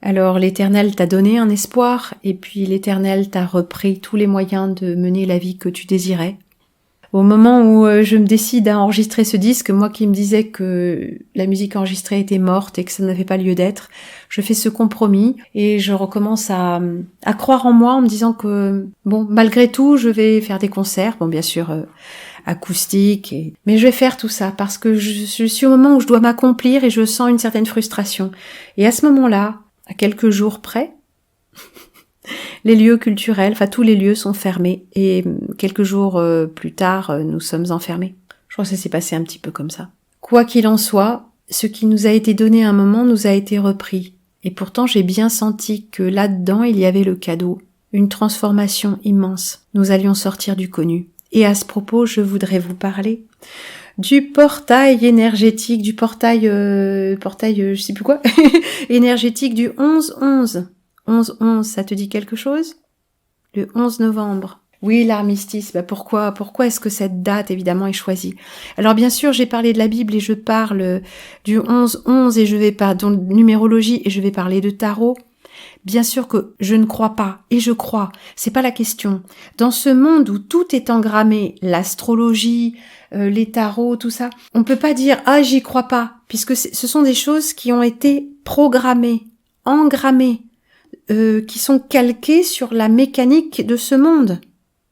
Alors l'Éternel t'a donné un espoir et puis l'Éternel t'a repris tous les moyens de mener la vie que tu désirais. Au moment où je me décide à enregistrer ce disque, moi qui me disais que la musique enregistrée était morte et que ça n'avait pas lieu d'être, je fais ce compromis et je recommence à croire en moi en me disant que, bon, malgré tout, je vais faire des concerts, bon, bien sûr, acoustiques, mais je vais faire tout ça parce que je suis au moment où je dois m'accomplir et je sens une certaine frustration. Et à ce moment-là, à quelques jours près, les lieux culturels, enfin tous les lieux sont fermés et quelques jours plus tard, nous sommes enfermés. Je crois que ça s'est passé un petit peu comme ça. Quoi qu'il en soit, ce qui nous a été donné à un moment nous a été repris. Et pourtant, j'ai bien senti que là-dedans, il y avait le cadeau, une transformation immense. Nous allions sortir du connu. Et à ce propos, je voudrais vous parler du portail énergétique, du portail, je sais plus quoi, énergétique du 11-11. 11-11, ça te dit quelque chose? Le 11 novembre. Oui, l'armistice. Pourquoi est-ce que cette date, évidemment, est choisie? Alors, bien sûr, j'ai parlé de la Bible et je parle du 11-11 et je vais parler de numérologie et je vais parler de tarot. Bien sûr que je ne crois pas et je crois. C'est pas la question. Dans ce monde où tout est engrammé, l'astrologie, les tarots, tout ça, on peut pas dire ah j'y crois pas, puisque ce sont des choses qui ont été programmées, engrammées. Qui sont calqués sur la mécanique de ce monde,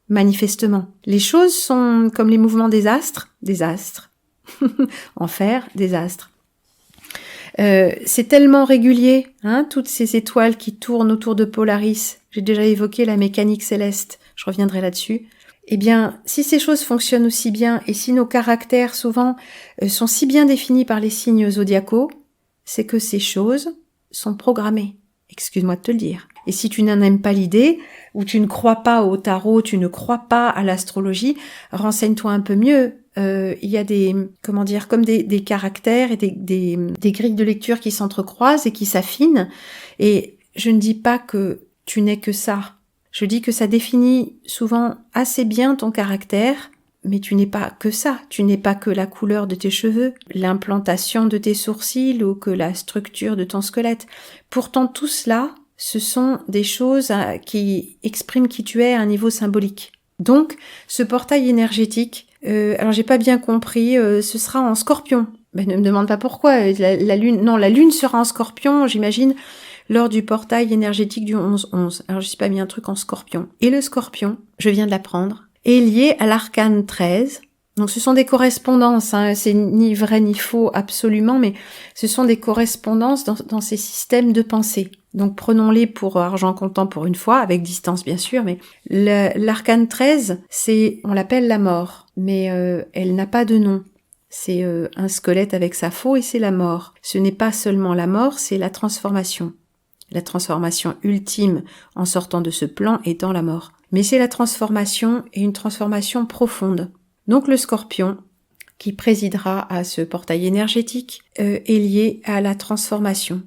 manifestement. Les choses sont comme les mouvements des astres, enfer, des astres. C'est tellement régulier, toutes ces étoiles qui tournent autour de Polaris. J'ai déjà évoqué la mécanique céleste, je reviendrai là-dessus. Eh bien, si ces choses fonctionnent aussi bien et si nos caractères souvent sont si bien définis par les signes zodiacaux, c'est que ces choses sont programmées. Excuse-moi de te le dire. Et si tu n'en aimes pas l'idée, ou tu ne crois pas au tarot, tu ne crois pas à l'astrologie, renseigne-toi un peu mieux. Il y a comme des caractères et des grilles de lecture qui s'entrecroisent et qui s'affinent. Et je ne dis pas que tu n'es que ça. Je dis que ça définit souvent assez bien ton caractère, mais tu n'es pas que ça. Tu n'es pas que la couleur de tes cheveux, l'implantation de tes sourcils ou que la structure de ton squelette. Pourtant, tout cela, ce sont des choses qui expriment qui tu es à un niveau symbolique. Donc, ce portail énergétique, alors j'ai pas bien compris, ce sera en Scorpion. Ne me demande pas pourquoi. La lune sera en Scorpion, j'imagine, lors du portail énergétique du 11-11. Alors je sais pas bien un truc en Scorpion. Et le Scorpion, je viens de l'apprendre, est lié à l'arcane 13. Donc ce sont des correspondances, c'est ni vrai ni faux absolument, mais ce sont des correspondances dans ces systèmes de pensée. Donc prenons-les pour argent comptant pour une fois, avec distance bien sûr, mais l'arcane 13, on l'appelle la mort, mais elle n'a pas de nom. C'est un squelette avec sa faux et c'est la mort. Ce n'est pas seulement la mort, c'est la transformation. La transformation ultime en sortant de ce plan étant la mort. Mais c'est la transformation et une transformation profonde. Donc le Scorpion, qui présidera à ce portail énergétique, est lié à la transformation.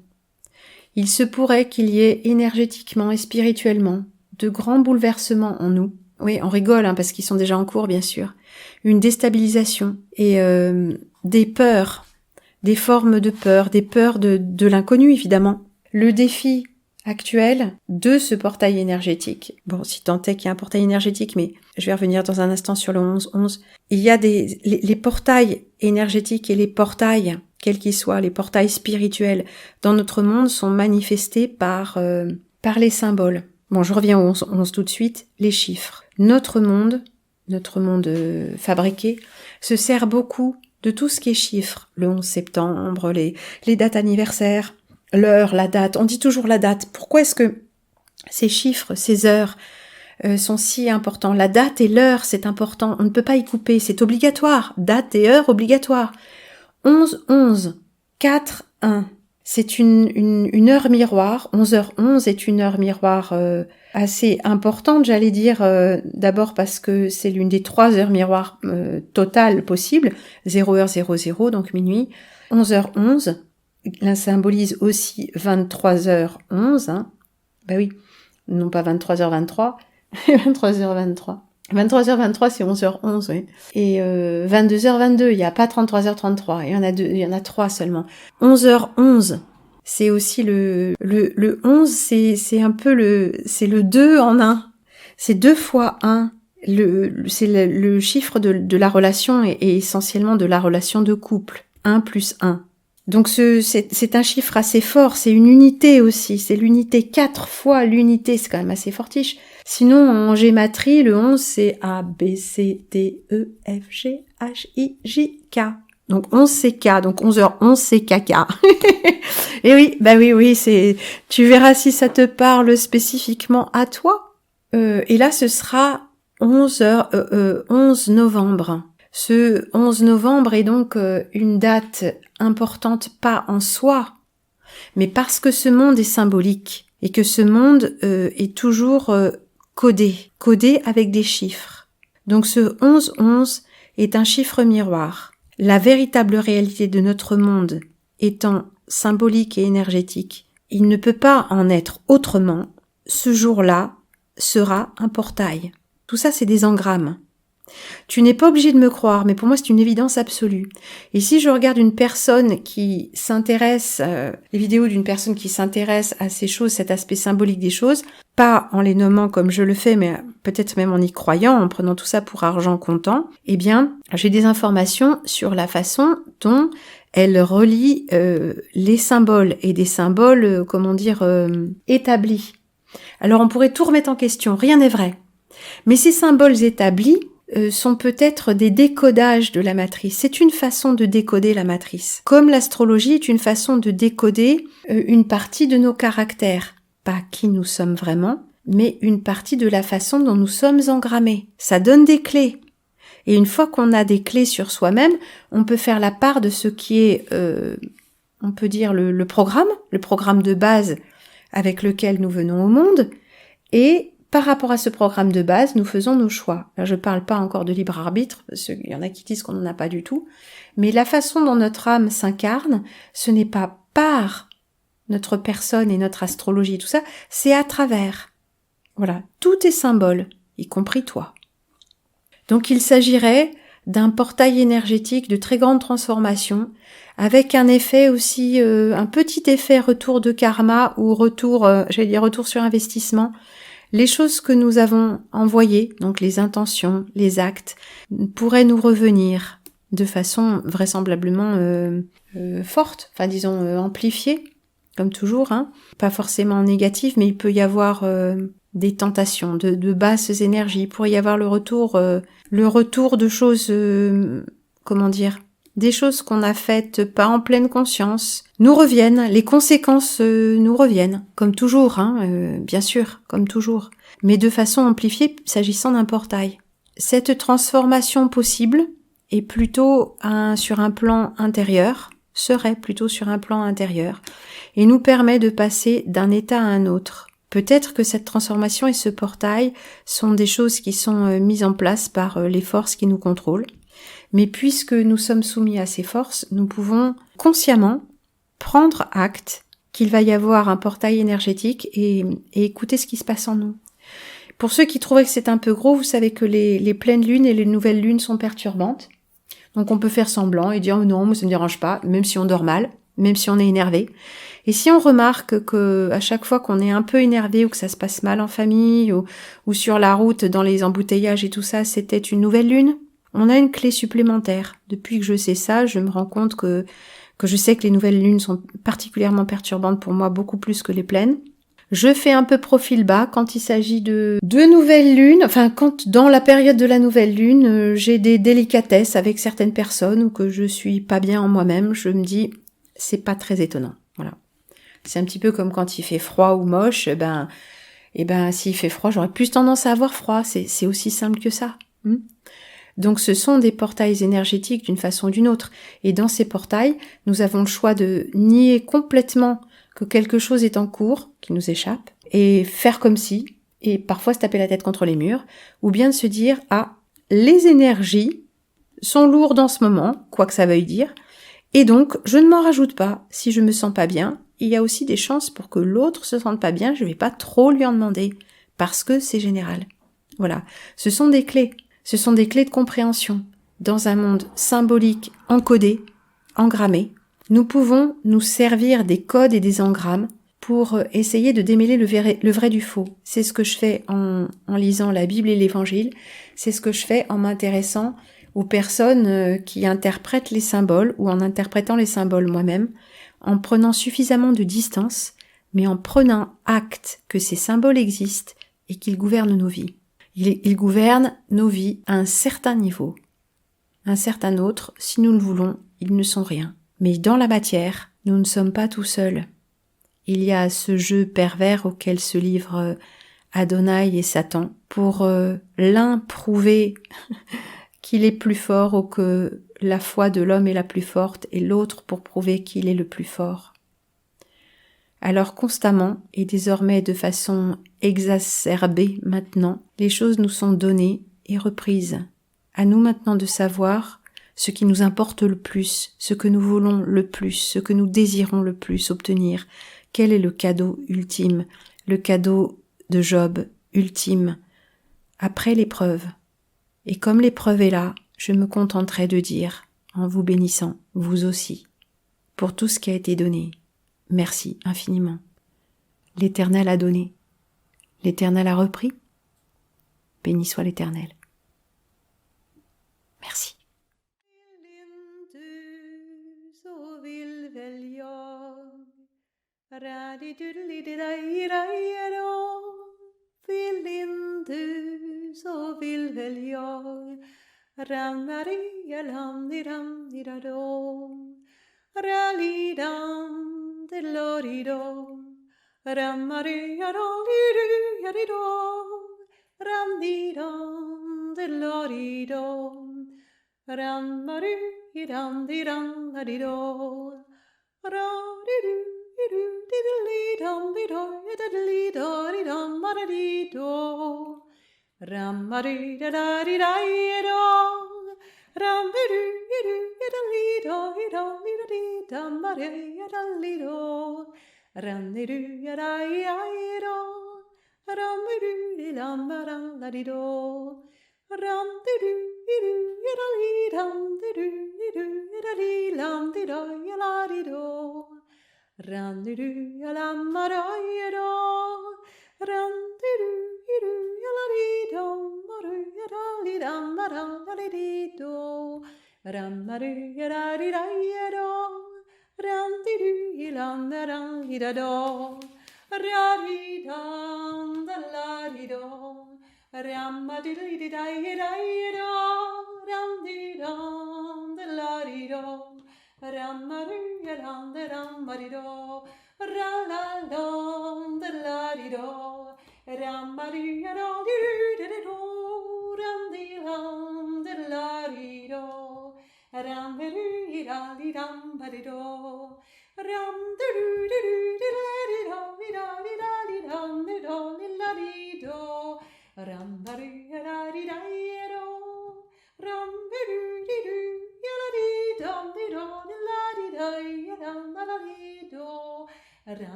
Il se pourrait qu'il y ait énergétiquement et spirituellement de grands bouleversements en nous. Oui, on rigole parce qu'ils sont déjà en cours bien sûr. Une déstabilisation et des peurs, des formes de peur, des peurs de l'inconnu évidemment. Le défi actuelle de ce portail énergétique. Bon, si tant est qu'il y a un portail énergétique, mais je vais revenir dans un instant sur le 11-11. Il y a les portails énergétiques et les portails, quels qu'ils soient, les portails spirituels dans notre monde sont manifestés par les symboles. Bon, je reviens au 11 tout de suite, les chiffres. Notre monde fabriqué, se sert beaucoup de tout ce qui est chiffres. Le 11 septembre, les dates anniversaires, l'heure, la date. On dit toujours la date. Pourquoi est-ce que ces chiffres, ces heures sont si importants? La date et l'heure, c'est important. On ne peut pas y couper. C'est obligatoire. Date et heure obligatoire. 11-11, 4-1. C'est une heure miroir. 11h11 est une heure miroir assez importante, j'allais dire, d'abord parce que c'est l'une des 3 heures miroirs totales possibles. 0h00, donc minuit. 11h11, là symbolise aussi 23h11. Hein. Ben oui, non pas 23h23, 23h23. 23h23, c'est 11h11, oui. Et 22h22, il n'y a pas 33h33, il y en a 3 seulement. 11h11, c'est aussi le 11, c'est un peu c'est le 2 en 1. C'est 2 fois 1. C'est le chiffre de la relation et essentiellement de la relation de couple. 1 plus 1. Donc c'est un chiffre assez fort, c'est une unité aussi, c'est l'unité, 4 fois l'unité, c'est quand même assez fortiche. Sinon, en gématrie, le 11, c'est A, B, C, D, E, F, G, H, I, J, K. Donc 11, c'est K, donc 11h11, c'est KK. Et oui, bah oui, tu verras si ça te parle spécifiquement à toi. Et là, ce sera 11 novembre. Ce 11 novembre est donc une date importante, pas en soi, mais parce que ce monde est symbolique et que ce monde est toujours codé avec des chiffres. Donc ce 11-11 est un chiffre miroir. La véritable réalité de notre monde étant symbolique et énergétique, il ne peut pas en être autrement. Ce jour-là sera un portail. Tout ça, c'est des engrammes. Tu n'es pas obligé de me croire, mais pour moi c'est une évidence absolue. Et si je regarde une personne qui s'intéresse, les vidéos d'une personne qui s'intéresse à ces choses, cet aspect symbolique des choses, pas en les nommant comme je le fais, mais peut-être même en y croyant, en prenant tout ça pour argent comptant, eh bien j'ai des informations sur la façon dont elle relie les symboles, et des symboles, établis. Alors on pourrait tout remettre en question, rien n'est vrai. Mais ces symboles établis sont peut-être des décodages de la matrice. C'est une façon de décoder la matrice. Comme l'astrologie est une façon de décoder une partie de nos caractères. Pas qui nous sommes vraiment, mais une partie de la façon dont nous sommes engrammés. Ça donne des clés. Et une fois qu'on a des clés sur soi-même, on peut faire la part de ce qui est, on peut dire, le programme de base avec lequel nous venons au monde, et par rapport à ce programme de base, nous faisons nos choix. Là, je parle pas encore de libre arbitre, parce qu'il y en a qui disent qu'on n'en a pas du tout, mais la façon dont notre âme s'incarne, ce n'est pas par notre personne et notre astrologie et tout ça, c'est à travers. Voilà, tout est symbole, y compris toi. Donc il s'agirait d'un portail énergétique de très grande transformation, avec un effet aussi, un petit effet retour de karma ou retour sur investissement. Les choses que nous avons envoyées, donc les intentions, les actes, pourraient nous revenir de façon vraisemblablement forte, enfin disons amplifiée, comme toujours, hein. Pas forcément négative, mais il peut y avoir des tentations de basses énergies, il pourrait y avoir le retour de choses, des choses qu'on a faites pas en pleine conscience, nous reviennent, les conséquences nous reviennent, comme toujours, hein, bien sûr, comme toujours, mais de façon amplifiée s'agissant d'un portail. Cette transformation possible est plutôt sur un plan intérieur, serait plutôt sur un plan intérieur, et nous permet de passer d'un état à un autre. Peut-être que cette transformation et ce portail sont des choses qui sont mises en place par les forces qui nous contrôlent. Mais puisque nous sommes soumis à ces forces, nous pouvons consciemment prendre acte qu'il va y avoir un portail énergétique et écouter ce qui se passe en nous. Pour ceux qui trouveraient que c'est un peu gros, vous savez que les pleines lunes et les nouvelles lunes sont perturbantes. Donc on peut faire semblant et dire oh non, moi ça me dérange pas, même si on dort mal, même si on est énervé. Et si on remarque que à chaque fois qu'on est un peu énervé ou que ça se passe mal en famille ou sur la route dans les embouteillages et tout ça, c'était une nouvelle lune, on a une clé supplémentaire. Depuis que je sais ça, je me rends compte que je sais que les nouvelles lunes sont particulièrement perturbantes pour moi, beaucoup plus que les pleines. Je fais un peu profil bas quand il s'agit de nouvelles lunes, enfin quand dans la période de la nouvelle lune, j'ai des délicatesses avec certaines personnes ou que je suis pas bien en moi-même, je me dis c'est pas très étonnant. Voilà. C'est un petit peu comme quand il fait froid ou moche, s'il fait froid, j'aurais plus tendance à avoir froid, c'est aussi simple que ça. Donc ce sont des portails énergétiques d'une façon ou d'une autre. Et dans ces portails, nous avons le choix de nier complètement que quelque chose est en cours, qui nous échappe, et faire comme si, et parfois se taper la tête contre les murs, ou bien de se dire « Ah, les énergies sont lourdes en ce moment, quoi que ça veuille dire, et donc je ne m'en rajoute pas. Si je me sens pas bien, il y a aussi des chances pour que l'autre se sente pas bien, je vais pas trop lui en demander, parce que c'est général. » Voilà, ce sont des clés. Ce sont des clés de compréhension. Dans un monde symbolique, encodé, engrammé, nous pouvons nous servir des codes et des engrammes pour essayer de démêler le vrai du faux. C'est ce que je fais en lisant la Bible et l'Évangile. C'est ce que je fais en m'intéressant aux personnes qui interprètent les symboles ou en interprétant les symboles moi-même, en prenant suffisamment de distance, mais en prenant acte que ces symboles existent et qu'ils gouvernent nos vies. Ils gouvernent nos vies à un certain niveau. Un certain autre, si nous le voulons, ils ne sont rien. Mais dans la matière, nous ne sommes pas tout seuls. Il y a ce jeu pervers auquel se livrent Adonai et Satan pour l'un prouver qu'il est plus fort ou que la foi de l'homme est la plus forte et l'autre pour prouver qu'il est le plus fort. Alors constamment, et désormais de façon exacerbée maintenant, les choses nous sont données et reprises. À nous maintenant de savoir ce qui nous importe le plus, ce que nous voulons le plus, ce que nous désirons le plus obtenir. Quel est le cadeau ultime, le cadeau de Job ultime, après l'épreuve. Et comme l'épreuve est là, je me contenterai de dire, en vous bénissant, vous aussi, pour tout ce qui a été donné. Merci infiniment. L'Éternel a donné. L'Éternel a repris. Béni soit l'Éternel. Merci.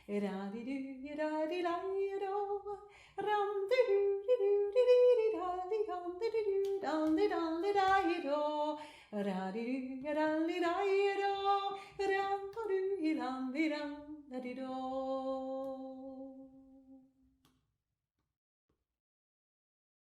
da di do da di la do, ram di do di da di dum di do dum di da do, da di do da di da do, ram di lam di ram da di do.